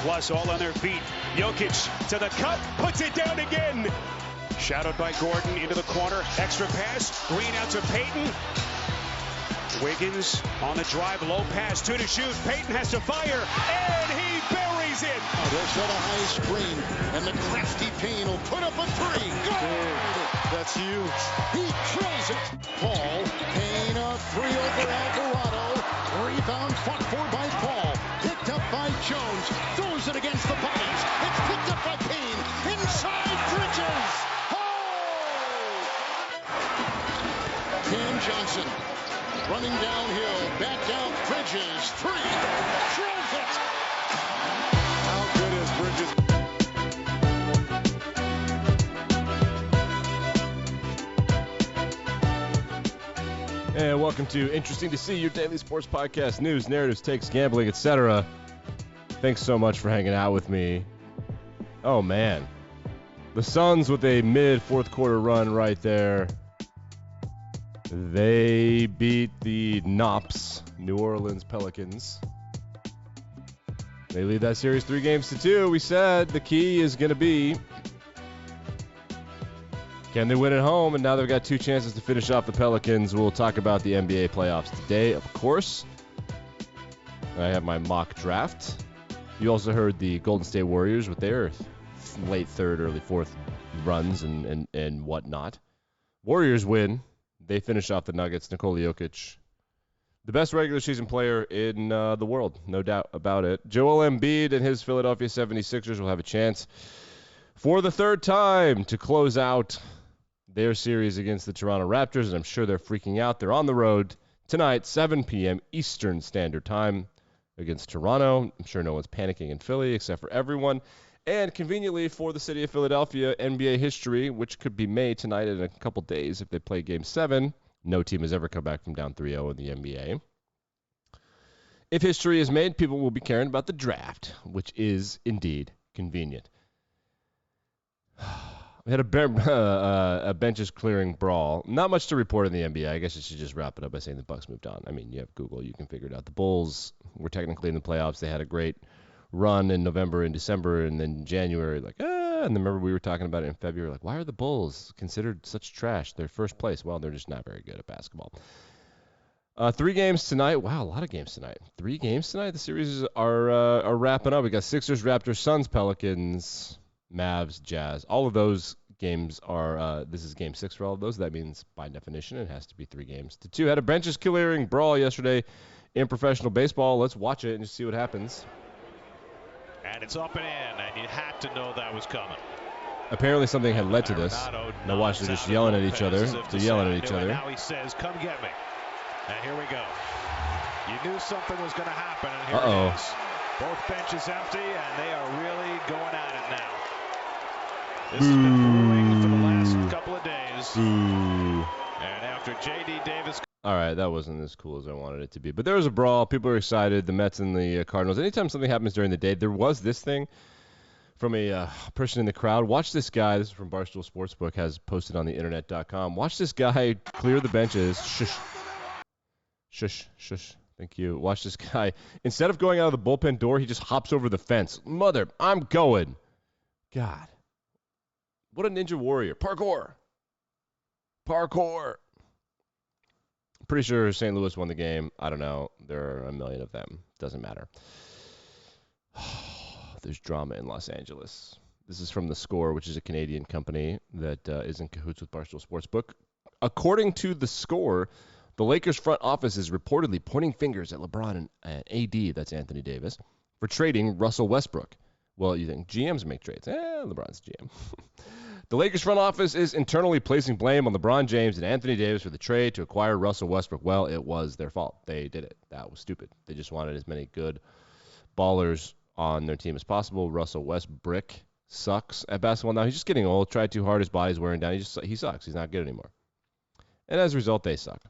plus all on their feet. Jokic to the cup, puts it down again. Shadowed by Gordon into the corner. Extra pass. Green out to Payton. Wiggins on the drive. Low pass. 2 to shoot. Payton has to fire. And he buries it. Oh, they'll set a high screen. And the crafty Payne will put up a 3. Good. That's huge. He drills it. Paul. Payne a 3 over Alvarado. Rebound fought for by Paul. Picked up by Jones. Throws it against the bodies. It's picked up by Payne. Inside Bridges. Cam Johnson running downhill, back down Bridges, 3, drills it! How good is Bridges? And welcome to Interesting to See, your daily sports podcast, news, narratives, takes, gambling, etc. Thanks so much for hanging out with me. Oh man, the Suns with a mid-fourth quarter run right there. They beat the NOPS, New Orleans Pelicans. They lead that series 3-2. We said the key is going to be, can they win at home? And now they've got 2 chances to finish off the Pelicans. We'll talk about the NBA playoffs today, of course. I have my mock draft. You also heard the Golden State Warriors with their late third, early fourth runs and whatnot. Warriors win. They finish off the Nuggets. Nikola Jokic, the best regular season player in the world, no doubt about it. Joel Embiid and his Philadelphia 76ers will have a chance for the 3rd time to close out their series against the Toronto Raptors, and I'm sure they're freaking out. They're on the road tonight, 7 p.m. Eastern Standard Time against Toronto. I'm sure no one's panicking in Philly except for everyone. And conveniently for the city of Philadelphia, NBA history, which could be made tonight in a couple days if they play Game 7. No team has ever come back from down 3-0 in the NBA. If history is made, people will be caring about the draft, which is indeed convenient. We had a benches clearing brawl. Not much to report in the NBA. I guess I should just wrap it up by saying the Bucks moved on. I mean, you have Google. You can figure it out. The Bulls were technically in the playoffs. They had a great run in November and December, and then January, and then remember we were talking about it in February, why are the Bulls considered such trash? They're first place. Well, they're just not very good at basketball. 3 games tonight. Wow, a lot of games tonight. 3 games tonight. The series are wrapping up. We got Sixers, Raptors, Suns, Pelicans, Mavs, Jazz. All of those games are, this is Game 6 for all of those. That means, by definition, it has to be 3-2. Had a benches clearing brawl yesterday in professional baseball. Let's watch it and just see what happens. And it's up and in, and you had to know that was coming. Apparently something had led to this. Now watch, they're just yelling at each other. They're yelling at each other. Now he says, come get me. And here we go. You knew something was going to happen, and here it is. Both benches empty, and they are really going at it now. This has been brewing for the last couple of days. And after J.D. Davis... All right, that wasn't as cool as I wanted it to be. But there was a brawl. People are excited. The Mets and the Cardinals. Anytime something happens during the day, there was this thing from a person in the crowd. Watch this guy. This is from Barstool Sportsbook, has posted on the internet.com. Watch this guy clear the benches. Shush. Shush, shush. Thank you. Watch this guy. Instead of going out of the bullpen door, he just hops over the fence. Mother, I'm going. God. What a ninja warrior. Parkour. Pretty sure St. Louis won the game. I don't know. There are a million of them. Doesn't matter. There's drama in Los Angeles. This is from The Score, which is a Canadian company that is in cahoots with Barstool Sportsbook. According to The Score, the Lakers front office is reportedly pointing fingers at LeBron and AD, that's Anthony Davis, for trading Russell Westbrook. Well, you think GMs make trades. LeBron's GM. The Lakers front office is internally placing blame on LeBron James and Anthony Davis for the trade to acquire Russell Westbrook. Well, it was their fault. They did it. That was stupid. They just wanted as many good ballers on their team as possible. Russell Westbrook sucks at basketball now. He's just getting old. Tried too hard. His body's wearing down. He sucks. He's not good anymore. And as a result, they suck.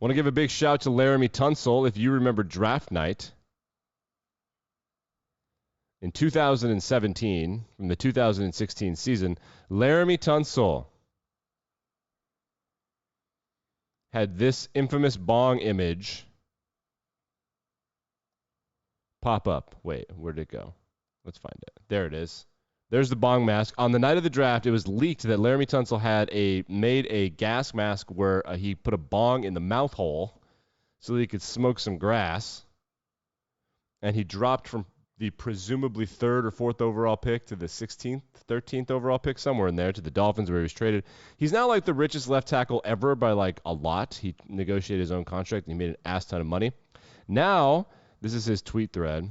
Want to give a big shout to Laramie Tunsil. If you remember draft night in 2017, from the 2016 season, Laramie Tunsil had this infamous bong image pop up. Wait, where'd it go? Let's find it. There it is. There's the bong mask. On the night of the draft, it was leaked that Laramie Tunsil had made a gas mask where he put a bong in the mouth hole so that he could smoke some grass. And he dropped from the presumably 3rd or 4th overall pick to the 16th, 13th overall pick, somewhere in there, to the Dolphins where he was traded. He's now like the richest left tackle ever by like a lot. He negotiated his own contract and he made an ass ton of money. Now, this is his tweet thread.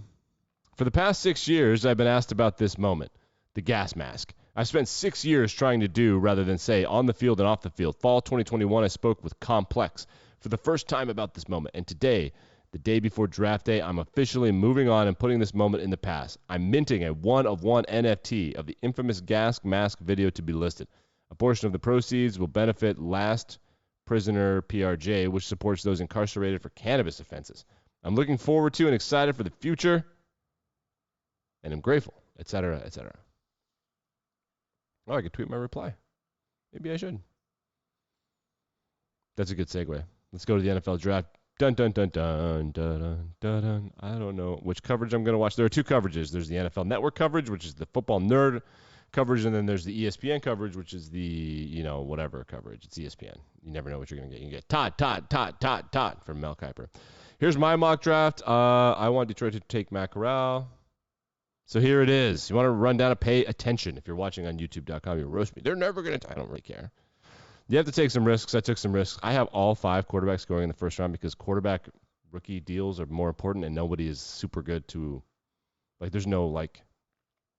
For the past 6 years, I've been asked about this moment. The gas mask. I spent 6 years trying to do rather than say on the field and off the field. Fall 2021, I spoke with Complex for the first time about this moment. And today, the day before draft day, I'm officially moving on and putting this moment in the past. I'm minting a 1-of-1 NFT of the infamous gas mask video to be listed. A portion of the proceeds will benefit Last Prisoner PRJ, which supports those incarcerated for cannabis offenses. I'm looking forward to and excited for the future, and I'm grateful, etc., etc. Oh, I could tweet my reply. Maybe I should. That's a good segue. Let's go to the NFL draft. Dun, dun, dun, dun, dun, dun, dun, dun. I don't know which coverage I'm going to watch. There are 2 coverages. There's the NFL Network coverage, which is the football nerd coverage, and then there's the ESPN coverage, which is the, whatever coverage. It's ESPN. You never know what you're going to get. You can get Todd from Mel Kiper. Here's my mock draft. I want Detroit to take Matt Corral. So here it is. You want to run down and pay attention. If you're watching on YouTube.com, you'll roast me. They're never going to. I don't really care. You have to take some risks. I took some risks. I have all 5 quarterbacks going in the first round because quarterback rookie deals are more important, and nobody is super good to, there's no,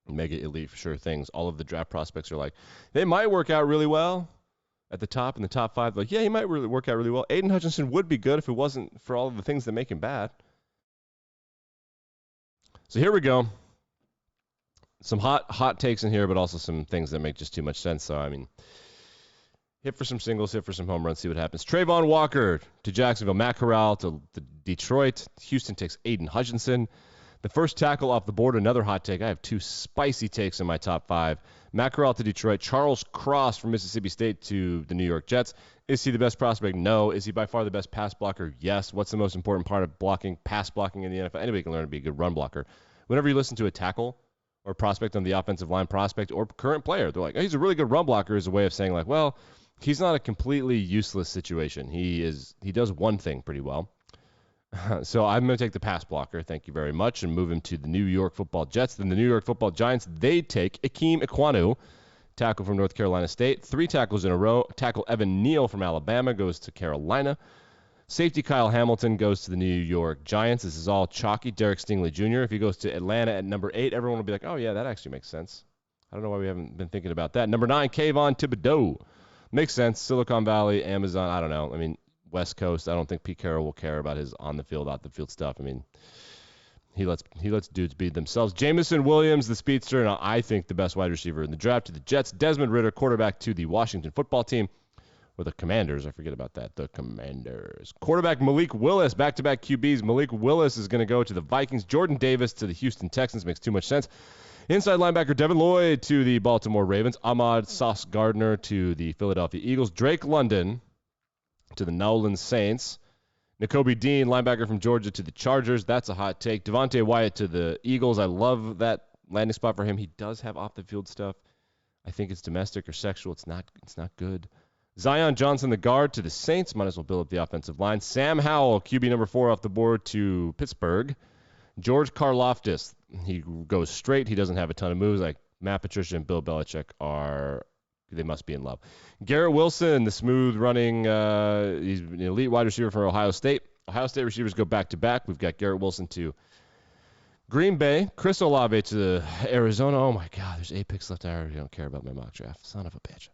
mega elite for sure things. All of the draft prospects are they might work out really well at the top in the top 5. Yeah, he might really work out really well. Aiden Hutchinson would be good if it wasn't for all of the things that make him bad. So here we go. Some hot takes in here, but also some things that make just too much sense. So, hit for some singles, hit for some home runs, see what happens. Trayvon Walker to Jacksonville. Matt Corral to Detroit. Houston takes Aiden Hutchinson. The first tackle off the board, another hot take. I have 2 spicy takes in my top 5. Matt Corral to Detroit. Charles Cross from Mississippi State to the New York Jets. Is he the best prospect? No. Is he by far the best pass blocker? Yes. What's the most important part of pass blocking in the NFL? Anybody can learn to be a good run blocker. Whenever you listen to a tackle or prospect on the offensive line, prospect or current player, they're like, oh, he's a really good run blocker, is a way of saying well, he's not a completely useless situation. He does one thing pretty well. So I'm going to take the pass blocker, thank you very much, and move him to the New York Football Jets. Then the New York Football Giants, they take Ikem Ekwonu, tackle from North Carolina State. 3 tackles in a row. Tackle Evan Neal from Alabama goes to Carolina. Safety Kyle Hamilton goes to the New York Giants. This is all chalky. Derek Stingley Jr. If he goes to Atlanta at number 8, everyone will be like, oh, yeah, that actually makes sense. I don't know why we haven't been thinking about that. Number 9, Kayvon Thibodeau. Makes sense. Silicon Valley, Amazon, I don't know. West Coast, I don't think Pete Carroll will care about his on-the-field, out-the-field stuff. He lets dudes beat themselves. Jamison Williams, the speedster, and I think the best wide receiver in the draft to the Jets. Desmond Ridder, quarterback to the Washington football team. Or the Commanders. I forget about that. The Commanders. Quarterback Malik Willis, back-to-back QBs. Malik Willis is going to go to the Vikings. Jordan Davis to the Houston Texans. Makes too much sense. Inside linebacker Devin Lloyd to the Baltimore Ravens. Ahmad Sauce Gardner to the Philadelphia Eagles. Drake London to the Nowland Saints. Nakobe Dean, linebacker from Georgia, to the Chargers. That's a hot take. Devontae Wyatt to the Eagles. I love that landing spot for him. He does have off-the-field stuff. I think it's domestic or sexual. It's not good. Zion Johnson, the guard, to the Saints. Might as well build up the offensive line. Sam Howell, QB number 4 off the board to Pittsburgh. George Karlaftis, he goes straight. He doesn't have a ton of moves. Like Matt Patricia and Bill Belichick they must be in love. Garrett Wilson, the smooth running, he's an elite wide receiver for Ohio State. Ohio State receivers go back-to-back. We've got Garrett Wilson to Green Bay. Chris Olave to Arizona. Oh, my God, there's 8 picks left. I already don't care about my mock draft. Son of a bitch.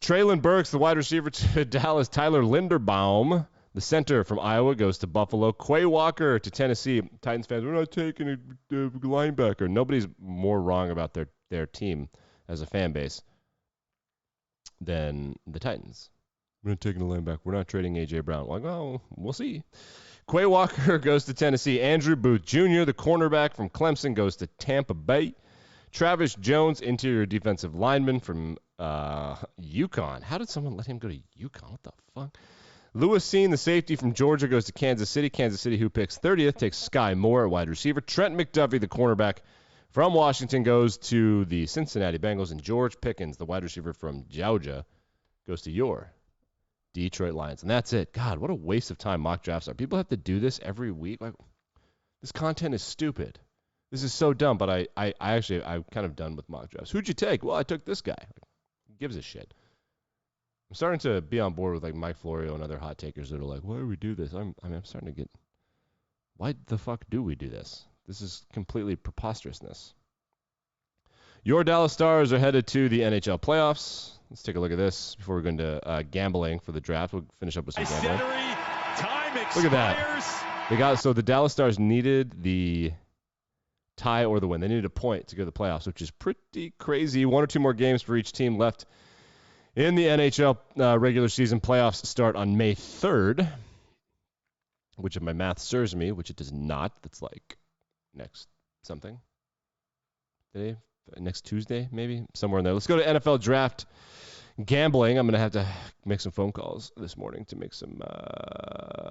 Traylon Burks, the wide receiver to Dallas. Tyler Linderbaum, the center from Iowa, goes to Buffalo. Quay Walker to Tennessee. Titans fans, we're not taking a linebacker. Nobody's more wrong about their team as a fan base than the Titans. We're not taking a linebacker. We're not trading A.J. Brown. Like, well, we'll see. Quay Walker goes to Tennessee. Andrew Booth Jr., the cornerback from Clemson, goes to Tampa Bay. Travis Jones, interior defensive lineman from UConn. How did someone let him go to UConn? What the fuck? Lewis Seen, the safety from Georgia, goes to Kansas City. Kansas City, who picks 30th, takes Sky Moore at wide receiver. Trent McDuffie, the cornerback from Washington, goes to the Cincinnati Bengals. And George Pickens, the wide receiver from Georgia, goes to your Detroit Lions. And that's it. God, what a waste of time mock drafts are. People have to do this every week. Like, this content is stupid. This is so dumb, but I'm kind of done with mock drafts. Who'd you take? Well, I took this guy. Who gives a shit? I'm starting to be on board with like Mike Florio and other hot takers that are like, why do we do this? I'm starting to get, why the fuck do we do this? This is completely preposterousness. Your Dallas Stars are headed to the NHL playoffs. Let's take a look at this before we go into gambling for the draft. We'll finish up with some gambling. Look at that. So the Dallas Stars needed the tie or the win. They needed a point to go to the playoffs, which is pretty crazy. 1 or 2 more games for each team left in the NHL regular season. Playoffs start on May 3rd, which if my math serves me, which it does not. That's like next something. Today? Next Tuesday, maybe? Somewhere in there. Let's go to NFL draft gambling. I'm going to have to make some phone calls this morning to make some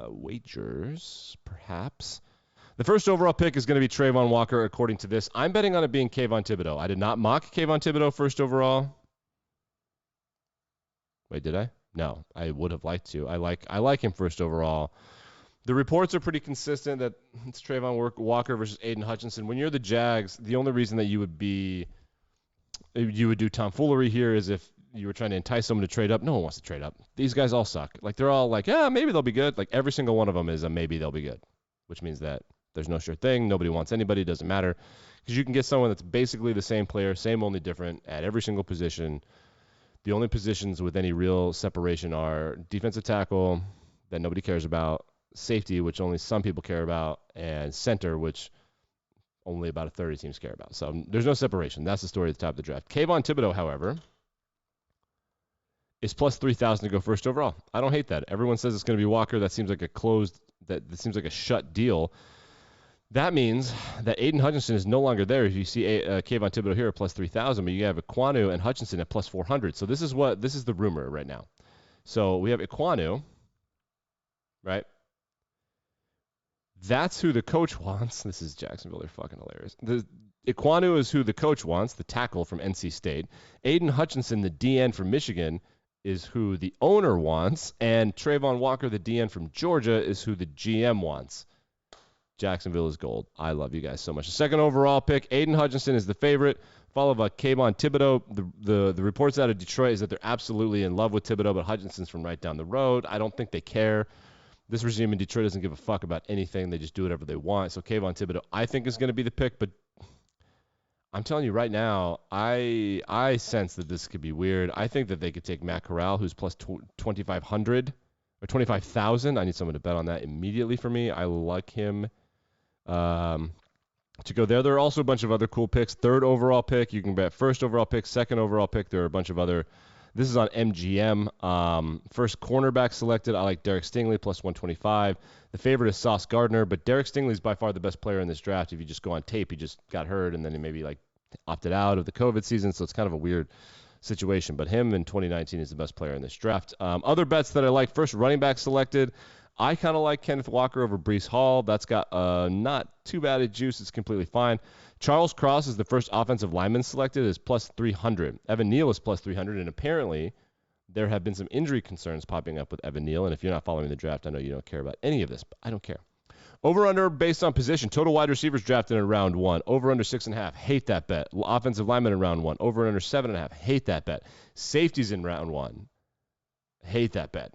wagers, perhaps. The first overall pick is going to be Trayvon Walker, according to this. I'm betting on it being Kayvon Thibodeau. I did not mock Kayvon Thibodeau first overall. Wait, did I? No, I would have liked to. I like him first overall. The reports are pretty consistent that it's Trayvon Walker versus Aiden Hutchinson. When you're the Jags, the only reason that you would do tomfoolery here is if you were trying to entice someone to trade up. No one wants to trade up. These guys all suck. Like, they're all like, yeah, maybe they'll be good. Like, every single one of them is a maybe they'll be good, which means that there's no sure thing. Nobody wants anybody. It doesn't matter. Because you can get someone that's basically the same player, same only different, at every single position. The only positions with any real separation are defensive tackle, that nobody cares about, safety, which only some people care about, and center, which only about a third of teams care about. So there's no separation. That's the story at the top of the draft. Kayvon Thibodeau, however, is plus 3,000 to go first overall. I don't hate that. Everyone says it's going to be Walker. That seems like that seems like a shut deal. That means that Aiden Hutchinson is no longer there. If you see Kayvon Thibodeau here at plus 3,000, but you have Ekwonu and Hutchinson at plus 400. So this is the rumor right now. So we have Ekwonu, right? That's who the coach wants. This is Jacksonville. They're fucking hilarious. Ekwonu is who the coach wants, the tackle from NC State. Aiden Hutchinson, the DN from Michigan, is who the owner wants. And Trayvon Walker, the DN from Georgia, is who the GM wants. Jacksonville is gold. I love you guys so much. The second overall pick, Aiden Hutchinson is the favorite, followed by Kayvon Thibodeau. The reports out of Detroit is that they're absolutely in love with Thibodeau, but Hutchinson's from right down the road. I don't think they care. This regime in Detroit doesn't give a fuck about anything. They just do whatever they want. So Kayvon Thibodeau, I think, is going to be the pick. But I'm telling you right now, I sense that this could be weird. I think that they could take Matt Corral, who's plus 2,500 or 25,000. I need someone to bet on that immediately for me. I like him to go there. There are also a bunch of other cool picks. Third overall pick, you can bet first overall pick, second overall pick. There are a bunch of other. This is on MGM. First cornerback selected. I like Derek Stingley, plus 125. The favorite is Sauce Gardner, but Derek Stingley is by far the best player in this draft. If you just go on tape, he just got hurt, and then he maybe like opted out of the COVID season, so it's kind of a weird situation. But him in 2019 is the best player in this draft. Other bets that I like, first running back selected. I kind of like Kenneth Walker over Breece Hall. That's got not too bad a juice. It's completely fine. Charles Cross is the first offensive lineman selected, is plus 300. Evan Neal is plus 300, and apparently there have been some injury concerns popping up with Evan Neal, and if you're not following the draft, I know you don't care about any of this, but I don't care. Over-under based on position. Total wide receivers drafted in round 1. Over-under 6.5. Hate that bet. Offensive lineman in round 1. Over-under 7.5. Hate that bet. Safeties in round 1. Hate that bet.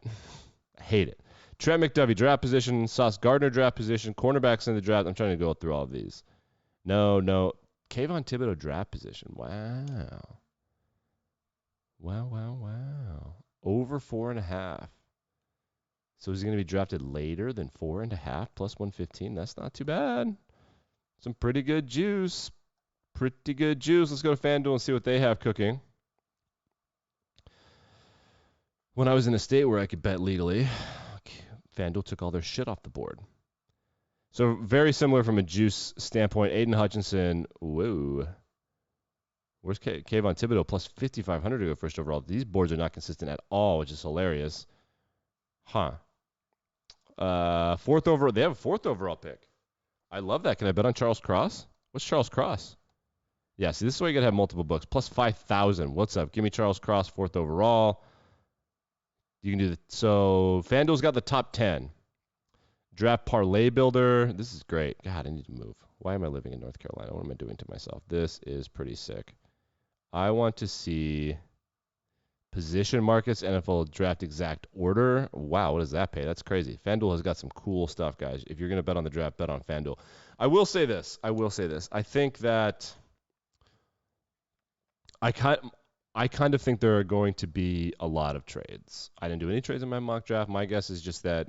Hate it. Trent McDuffie, draft position. Sauce Gardner, draft position. Cornerbacks in the draft. I'm trying to go through all of these. No. Kayvon Thibodeau, draft position. Wow. Over 4.5. So is he going to be drafted later than 4.5 plus 115? That's not too bad. Some pretty good juice. Let's go to Fanduel and see what they have cooking. When I was in a state where I could bet legally, Fanduel took all their shit off the board. So very similar from a juice standpoint. Aiden Hutchinson, whoa. Where's Kayvon Thibodeau? Plus 5,500 to go first overall. These boards are not consistent at all, which is hilarious. Huh. Fourth overall. They have a fourth overall pick. I love that. Can I bet on Charles Cross? What's Charles Cross? Yeah, see, this is why you got to have multiple books. Plus 5,000. What's up? Give me Charles Cross, fourth overall. You can do the. So, FanDuel's got the top 10. Draft Parlay Builder. This is great. God, I need to move. Why am I living in North Carolina? What am I doing to myself? This is pretty sick. I want to see position markets, NFL draft exact order. Wow, what does that pay? That's crazy. FanDuel has got some cool stuff, guys. If you're going to bet on the draft, bet on FanDuel. I will say this. I think that I kind of think there are going to be a lot of trades. I didn't do any trades in my mock draft. My guess is just that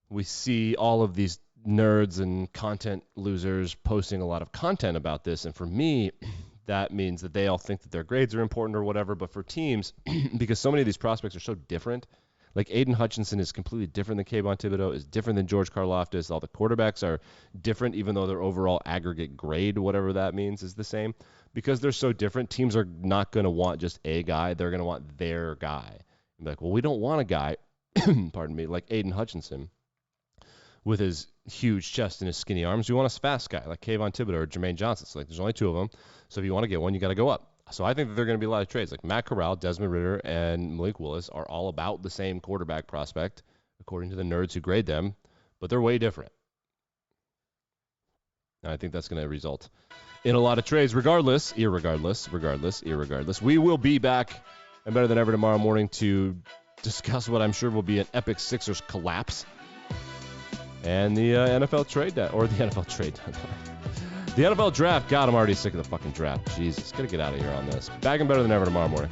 we see all of these nerds and content losers posting a lot of content about this. And for me, that means that they all think that their grades are important or whatever. But for teams, because so many of these prospects are so different, like Aiden Hutchinson is completely different than Kayvon Thibodeau, is different than George Karlaftis. All the quarterbacks are different, even though their overall aggregate grade, whatever that means, is the same. Because they're so different, teams are not going to want just a guy. They're going to want their guy. And be like, well, we don't want a guy, pardon me, like Aiden Hutchinson with his huge chest and his skinny arms. We want a fast guy like Kayvon Thibodeau or Jermaine Johnson. So, like, there's only two of them. So if you want to get one, you got to go up. So I think that there are going to be a lot of trades. Like Matt Corral, Desmond Ridder, and Malik Willis are all about the same quarterback prospect, according to the nerds who grade them, but they're way different. And I think that's going to result in a lot of trades. Regardless, we will be back and better than ever tomorrow morning to discuss what I'm sure will be an epic Sixers collapse and the NFL trade deadline. The NFL draft. God, I'm already sick of the fucking draft. Jesus, gotta get out of here on this. Back and better than ever tomorrow morning.